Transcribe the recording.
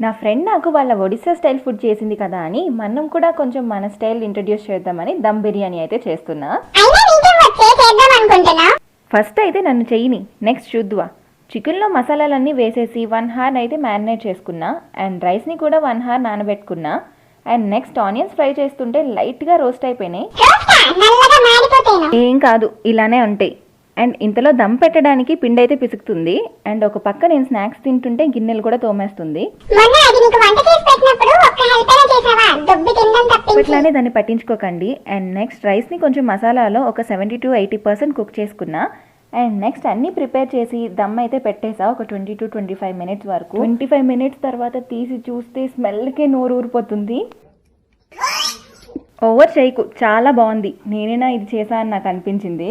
నా ఫ్రెండ్ నాకు వాళ్ళ ఒడిస్సా స్టైల్ ఫుడ్ చేసింది కదా అని మనం కూడా కొంచెం మన స్టైల్ ఇంట్రడ్యూస్ చేద్దామని దమ్ బిర్యానీ అయితే చేస్తున్నా. ఫస్ట్ అయితే నన్ను చెయ్యిని, నెక్స్ట్ చూద్దువా. చికెన్లో మసాలాలన్నీ వేసేసి 1 hour అయితే మ్యారినేట్ చేసుకున్నా. అండ్ రైస్ని కూడా 1 hour నానబెట్టుకున్నా. అండ్ నెక్స్ట్ ఆనియన్స్ ఫ్రై చేస్తుంటే లైట్గా రోస్ట్ అయిపోయినాయి. ఏం కాదు, ఇలానే ఉంటాయి. అండ్ ఇంతలో దమ్ పెట్టడానికి పిండి అయితే పిసుకుతుంది. అండ్ ఒక పక్క నేను స్నాక్స్ తింటుంటే గిన్నెలు కూడా తోమేస్తుంది. ఇట్లానే దాన్ని పట్టించుకోకండి. అండ్ నెక్స్ట్ రైస్ని కొంచెం మసాలాలో ఒక 70 to 80% కుక్ చేసుకున్నా. అండ్ నెక్స్ట్ అన్నీ ప్రిపేర్ చేసి దమ్ అయితే పెట్టేసా ఒక 20 to 25 minutes వరకు. 25 minutes తర్వాత తీసి చూస్తే స్మెల్కే నోరు ఊరిపోతుంది. ఓవర్ చేయకు, చాలా బాగుంది. నేనేనా ఇది చేసా అని నాకు అనిపించింది.